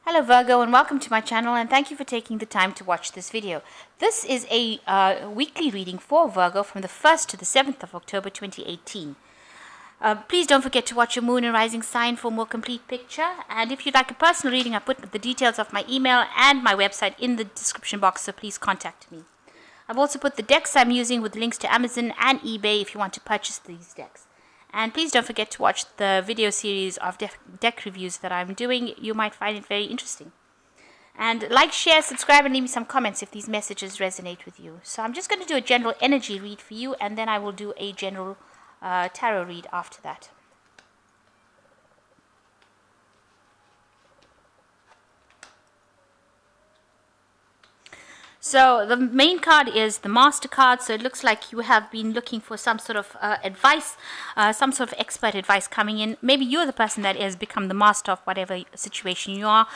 Hello Virgo, and welcome to my channel, and thank you for taking the time to watch this video. This is a weekly reading for Virgo from the 1st to the 7th of October 2018. Please don't forget to watch your moon and rising sign for a more complete picture, and if you'd like a personal reading, I put the details of my email and my website in the description box, so please contact me. I've also put the decks I'm using with links to Amazon and eBay if you want to purchase these decks. And please don't forget to watch the video series of deck reviews that I'm doing. You might find it very interesting. And like, share, subscribe, and leave me some comments if these messages resonate with you. So I'm just going to do a general energy read for you, and then I will do a general tarot read after that. So the main card is the Master card. So it looks like you have been looking for some sort of advice, some sort of expert advice coming in. Maybe you're the person that has become the master of whatever situation you are,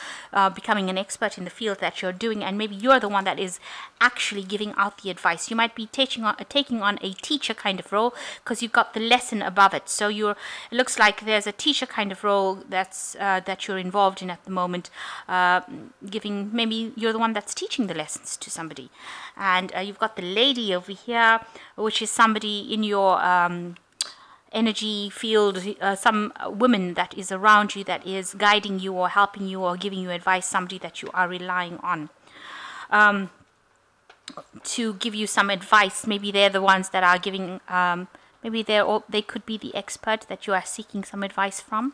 becoming an expert in the field that you're doing, and maybe you're the one that is actually giving out the advice. You might be taking on a teacher kind of role because you've got the lesson above it. So it looks like there's a teacher kind of role that you're involved in at the moment, maybe you're the one that's teaching the lessons to somebody. And you've got the lady over here, which is somebody in your energy field, some woman that is around you that is guiding you or helping you or giving you advice, somebody that you are relying on to give you some advice. Maybe they're the ones that are giving, maybe they could be the expert that you are seeking some advice from.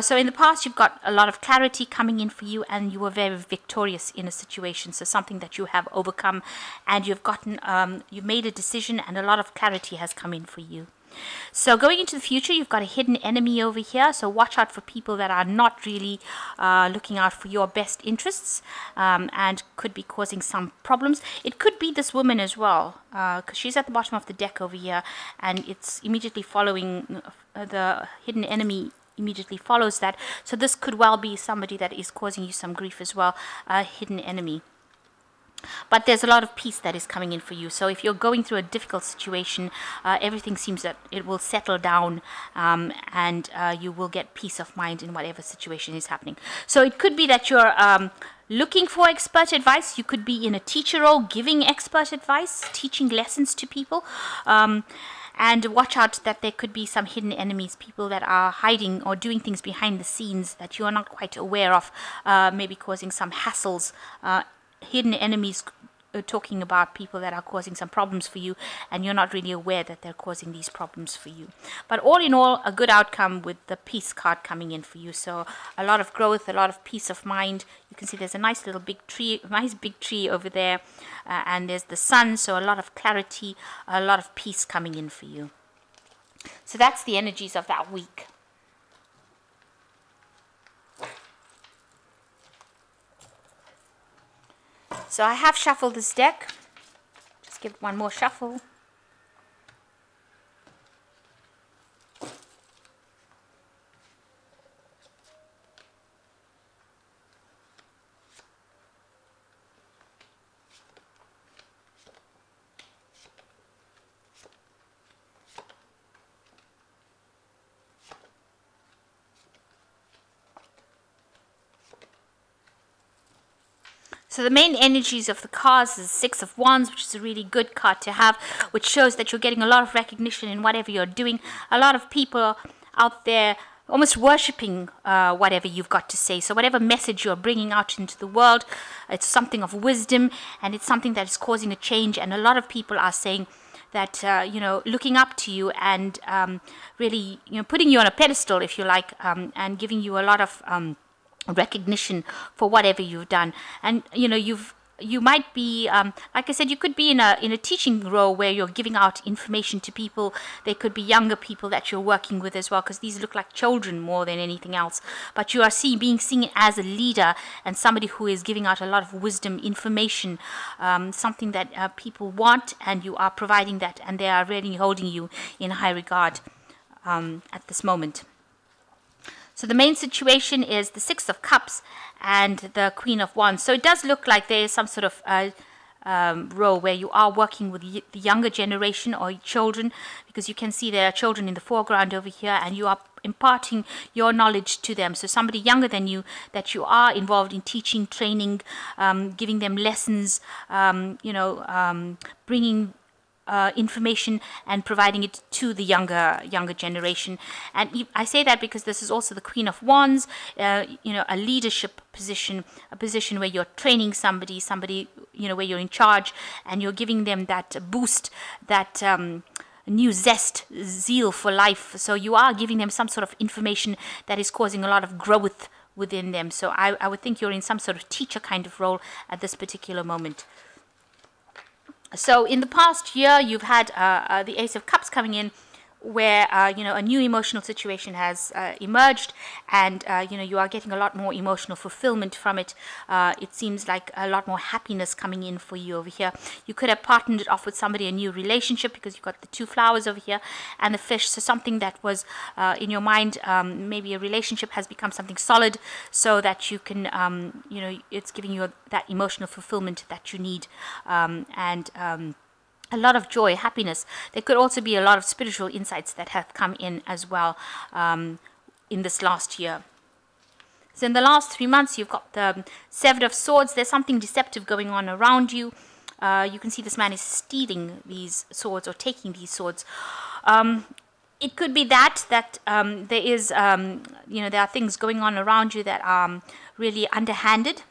So in the past, you've got a lot of clarity coming in for you, and you were very victorious in a situation. So something that you have overcome, and you've made a decision, and a lot of clarity has come in for you. So going into the future, you've got a hidden enemy over here. So watch out for people that are not really looking out for your best interests, and could be causing some problems. It could be this woman as well, because she's at the bottom of the deck over here, and it's immediately following the hidden enemy. Immediately follows that. So this could well be somebody that is causing you some grief as well, a hidden enemy. But there's a lot of peace that is coming in for you. So if you're going through a difficult situation, everything seems that it will settle down, and you will get peace of mind in whatever situation is happening. So it could be that you're looking for expert advice. You could be in a teacher role, giving expert advice, teaching lessons to people. And watch out that there could be some hidden enemies, people that are hiding or doing things behind the scenes that you are not quite aware of, maybe causing some hassles. Hidden enemies, talking about people that are causing some problems for you, and you're not really aware that they're causing these problems for you. But all in all, a good outcome with the peace card coming in for you. So a lot of growth, a lot of peace of mind. You can see there's a nice little big tree over there, and there's the sun. So a lot of clarity, a lot of peace coming in for you. So that's the energies of that week. So I have shuffled this deck. Just give it one more shuffle. So the main energies of the cards is Six of Wands, which is a really good card to have, which shows that you're getting a lot of recognition in whatever you're doing. A lot of people out there almost worshipping whatever you've got to say. So whatever message you're bringing out into the world, it's something of wisdom, and it's something that is causing a change. And a lot of people are saying that, looking up to you and really, putting you on a pedestal, if you like, and giving you a lot of recognition for whatever you've done. And you might be, like I said, you could be in a teaching role where you're giving out information to people. They could be younger people that you're working with as well, because these look like children more than anything else. But you are being seen as a leader and somebody who is giving out a lot of wisdom, information, something that people want, and you are providing that, and they are really holding you in high regard at this moment. So the main situation is the Six of Cups and the Queen of Wands. So it does look like there is some sort of role where you are working with the younger generation or children, because you can see there are children in the foreground over here, and you are imparting your knowledge to them. So somebody younger than you that you are involved in teaching, training, giving them lessons, bringing information and providing it to the younger generation. And I say that because this is also the Queen of Wands, a leadership position, a position where you're training somebody, where you're in charge and you're giving them that boost, that new zest, zeal for life. So you are giving them some sort of information that is causing a lot of growth within them. So I would think you're in some sort of teacher kind of role at this particular moment. So in the past year, you've had the Ace of Cups coming in, where a new emotional situation has emerged, and you are getting a lot more emotional fulfillment from it. It seems like a lot more happiness coming in for you over here. You could have partnered it off with somebody, a new relationship, because you've got the 2 flowers over here and the fish. So something that was in your mind, maybe a relationship has become something solid, so that you can it's giving you that emotional fulfillment that you need, and a lot of joy, happiness. There could also be a lot of spiritual insights that have come in as well in this last year. So in the last 3 months, you've got the 7 of Swords. There's something deceptive going on around you. You can see this man is stealing these swords or taking these swords. It could be that there is, there are things going on around you that are really underhanded,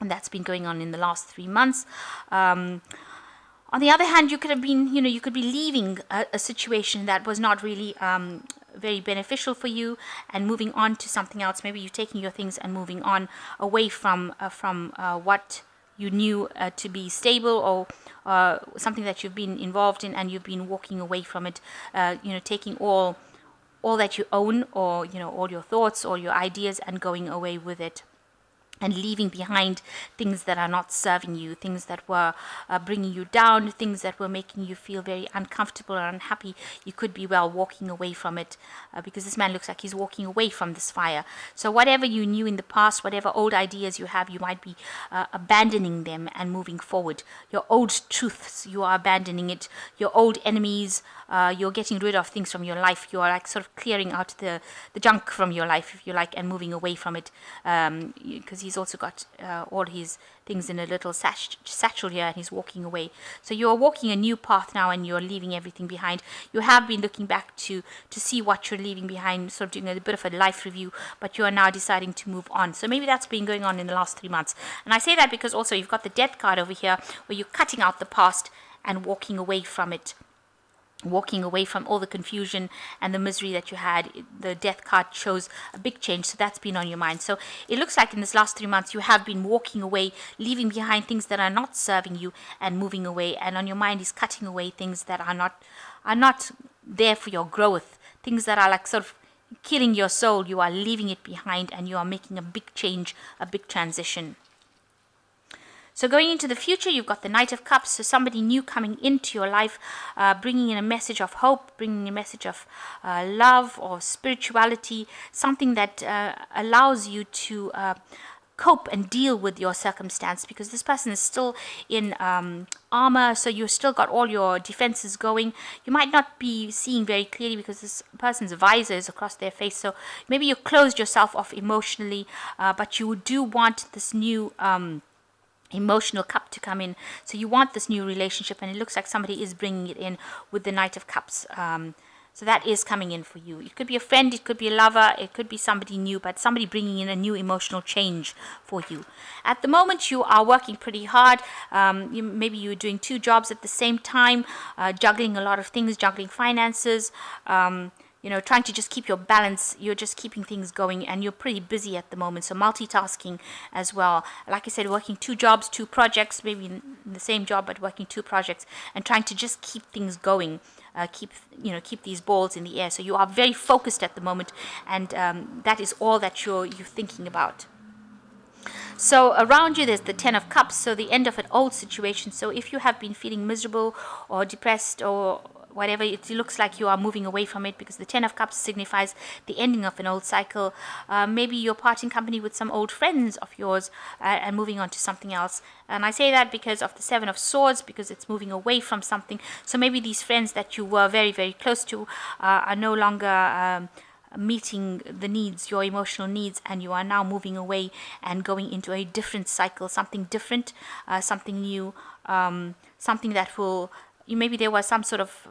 and that's been going on in the last 3 months. On the other hand, you could have been, you could be leaving a situation that was not really very beneficial for you and moving on to something else. Maybe you're taking your things and moving on away from what you knew to be stable, or something that you've been involved in, and you've been walking away from it, taking all that you own, or, all your thoughts or your ideas, and going away with it, and leaving behind things that are not serving you, things that were bringing you down, things that were making you feel very uncomfortable or unhappy. You could be walking away from it, because this man looks like he's walking away from this fire. So whatever you knew in the past, whatever old ideas you have, you might be abandoning them and moving forward. Your old truths, you are abandoning it. Your old enemies, you're getting rid of things from your life. You are like sort of clearing out the junk from your life, if you like, and moving away from it, because he's also got all his things in a little satchel here, and he's walking away. So you're walking a new path now, and you're leaving everything behind. You have been looking back to see what you're leaving behind, sort of doing a bit of a life review, but you are now deciding to move on. So maybe that's been going on in the last 3 months. And I say that because also you've got the Death card over here, where you're cutting out the past and walking away from it, walking away from all the confusion and the misery that you had. The Death card shows a big change, so that's been on your mind. So it looks like in this last 3 months you have been walking away, leaving behind things that are not serving you, and moving away, and on your mind is cutting away things that are not there for your growth, things that are like sort of killing your soul. You are leaving it behind, and you are making a big change, a big transition. So going into the future, you've got the Knight of Cups, so somebody new coming into your life, bringing in a message of hope, bringing a message of love or spirituality, something that allows you to cope and deal with your circumstance, because this person is still in armor, so you've still got all your defenses going. You might not be seeing very clearly because this person's visor is across their face, so maybe you closed yourself off emotionally, but you do want this new emotional cup to come in. So you want this new relationship, and it looks like somebody is bringing it in with the Knight of Cups. So that is coming in for you. It could be a friend, it could be a lover, it could be somebody new, but somebody bringing in a new emotional change for you. At the moment, you are working pretty hard. Maybe you're doing 2 jobs at the same time, juggling a lot of things, juggling finances, trying to just keep your balance. You're just keeping things going, and you're pretty busy at the moment. So multitasking as well. Like I said, working 2 jobs, 2 projects, maybe in the same job, but working 2 projects, and trying to just keep things going. Keep these balls in the air. So you are very focused at the moment, and that is all that you're thinking about. So around you, there's the 10 of Cups, so the end of an old situation. So if you have been feeling miserable or depressed or whatever, it looks like you are moving away from it, because the 10 of Cups signifies the ending of an old cycle. Maybe you're parting company with some old friends of yours and moving on to something else. And I say that because of the 7 of Swords, because it's moving away from something. So maybe these friends that you were very, very close to are no longer meeting the needs, your emotional needs, and you are now moving away and going into a different cycle, something different, something new, something that will, maybe there was some sort of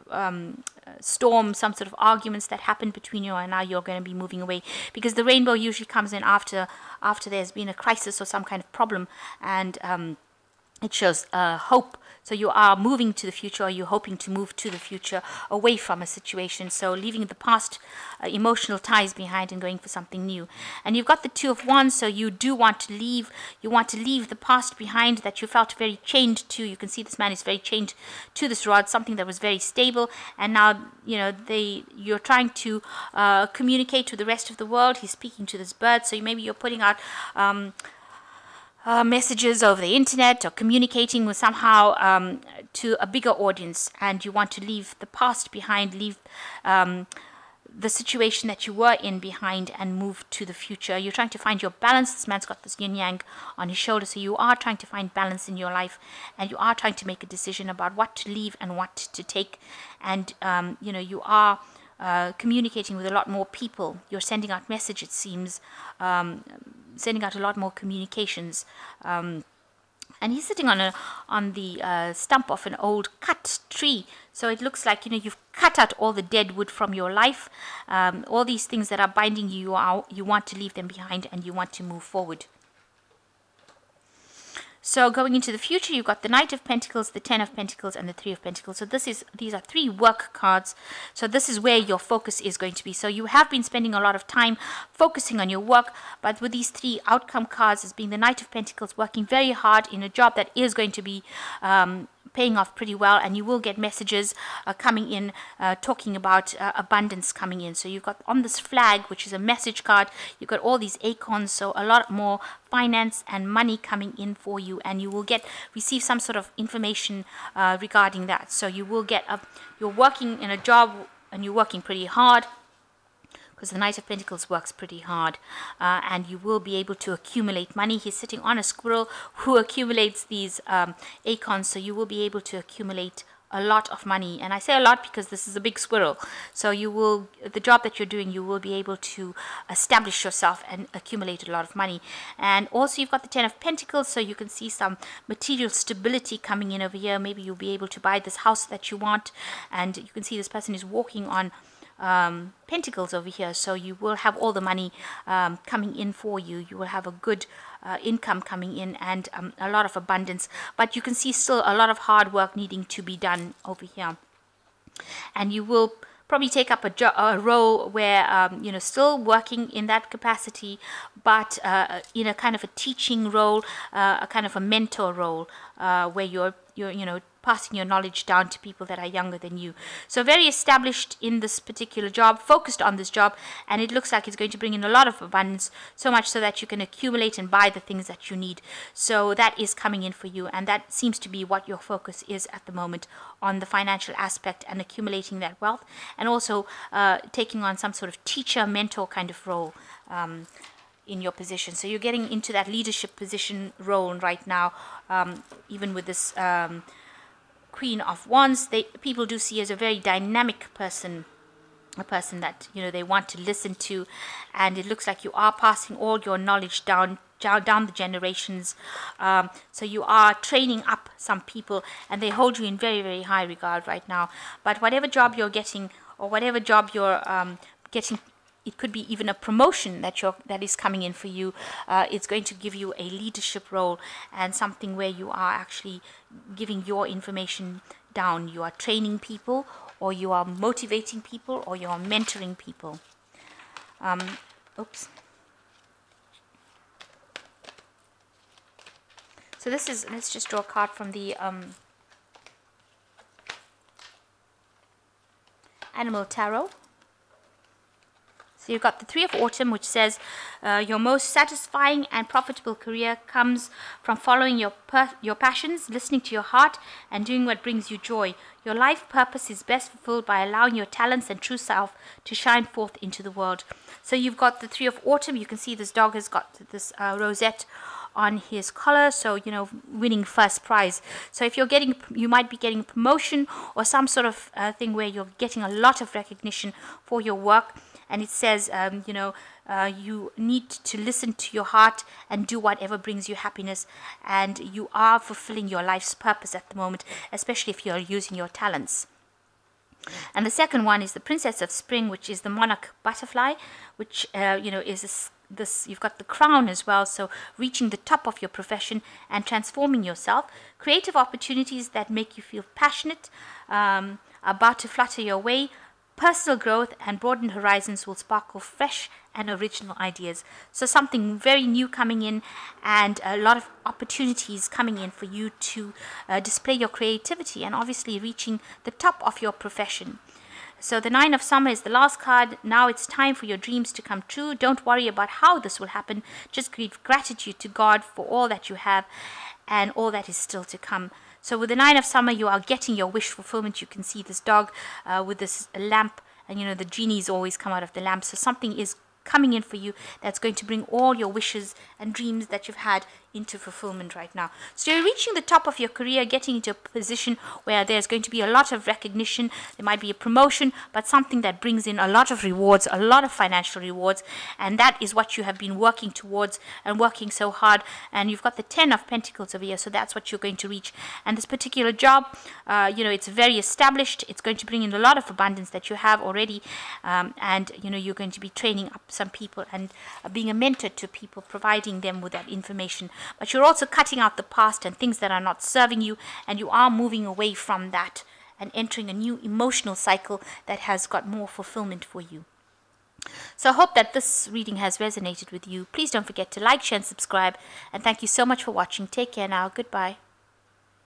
storm, some sort of arguments that happened between you, and now you're going to be moving away, because the rainbow usually comes in after there's been a crisis or some kind of problem, and it shows hope. So you are moving to the future, or you're hoping to move to the future, away from a situation. So leaving the past emotional ties behind and going for something new. And you've got the Two of Wands, so you do want to leave. You want to leave the past behind that you felt very chained to. You can see this man is very chained to this rod, something that was very stable. And now, you're trying to communicate to the rest of the world. He's speaking to this bird. So maybe you're putting out messages over the internet, or communicating with somehow to a bigger audience, and you want to leave the past behind, leave the situation that you were in behind, and move to the future. You're trying to find your balance. This man's got this yin yang on his shoulder, so you are trying to find balance in your life, and you are trying to make a decision about what to leave and what to take. And you are communicating with a lot more people. You're sending out messages, it seems, sending out a lot more communications. And he's sitting on the stump of an old cut tree. So it looks like, you've cut out all the dead wood from your life. All these things that are binding you, you want to leave them behind, and you want to move forward. So going into the future, you've got the Knight of Pentacles, the Ten of Pentacles, and the Three of Pentacles. So these are three work cards. So this is where your focus is going to be. So you have been spending a lot of time focusing on your work, but with these three outcome cards as being the Knight of Pentacles, working very hard in a job that is going to be paying off pretty well, and you will get messages coming in talking about abundance coming in. So you've got on this flag, which is a message card, you've got all these acorns, so a lot more finance and money coming in for you, and you will receive some sort of information regarding that. So you will get you're working in a job, and you're working pretty hard, because the Knight of Pentacles works pretty hard, and you will be able to accumulate money. He's sitting on a squirrel who accumulates these acorns, so you will be able to accumulate a lot of money. And I say a lot because this is a big squirrel. So the job that you're doing, you will be able to establish yourself and accumulate a lot of money. And also you've got the Ten of Pentacles, so you can see some material stability coming in over here. Maybe you'll be able to buy this house that you want, and you can see this person is walking on pentacles over here, so you will have all the money coming in for you. You will have a good income coming in, and a lot of abundance, but you can see still a lot of hard work needing to be done over here. And you will probably take up a role where still working in that capacity, but in a kind of a teaching role, a kind of a mentor role, where you're passing your knowledge down to people that are younger than you. So very established in this particular job, focused on this job, and it looks like it's going to bring in a lot of abundance, so much so that you can accumulate and buy the things that you need. So that is coming in for you, and that seems to be what your focus is at the moment, on the financial aspect and accumulating that wealth, and also taking on some sort of teacher, mentor kind of role in your position. So you're getting into that leadership position role right now, even with this Queen of Wands. People do see as a very dynamic person, a person that they want to listen to, and it looks like you are passing all your knowledge down the generations. So you are training up some people, and they hold you in very, very high regard right now. But whatever job you're getting, or whatever job you're getting, it could be even a promotion that is coming in for you. It's going to give you a leadership role, and something where you are actually giving your information down. You are training people, or you are motivating people, or you are mentoring people. So let's just draw a card from the Animal Tarot. So you've got the Three of Autumn, which says your most satisfying and profitable career comes from following your passions, listening to your heart, and doing what brings you joy. Your life purpose is best fulfilled by allowing your talents and true self to shine forth into the world. So you've got the Three of Autumn. You can see this dog has got this rosette on his collar, so winning first prize. So if you might be getting a promotion, or some sort of thing where you're getting a lot of recognition for your work, and it says, you need to listen to your heart and do whatever brings you happiness, and you are fulfilling your life's purpose at the moment, especially if you're using your talents. And the second one is the Princess of Spring, which is the monarch butterfly, which is this. You've got the crown as well, so reaching the top of your profession and transforming yourself. Creative opportunities that make you feel passionate, about to flutter your way. Personal growth and broadened horizons will sparkle fresh and original ideas. So something very new coming in, and a lot of opportunities coming in for you to display your creativity and obviously reaching the top of your profession. So the Nine of Summer is the last card. Now it's time for your dreams to come true. Don't worry about how this will happen. Just give gratitude to God for all that you have and all that is still to come. So with the Nine of Summer, you are getting your wish fulfillment. You can see this dog with this lamp, and the genies always come out of the lamp. So something is coming in for you that's going to bring all your wishes and dreams that you've had into fulfillment right now. So you're reaching the top of your career, getting into a position where there's going to be a lot of recognition. There might be a promotion, but something that brings in a lot of rewards, a lot of financial rewards, and that is what you have been working towards and working so hard. And you've got the 10 of Pentacles over here, so that's what you're going to reach. And this particular job, it's very established. It's going to bring in a lot of abundance that you have already, and you're going to be training up some people and being a mentor to people, providing them with that information. But you're also cutting out the past and things that are not serving you, and you are moving away from that and entering a new emotional cycle that has got more fulfillment for you. So I hope that this reading has resonated with you. Please don't forget to like, share, and subscribe. And thank you so much for watching. Take care now. Goodbye.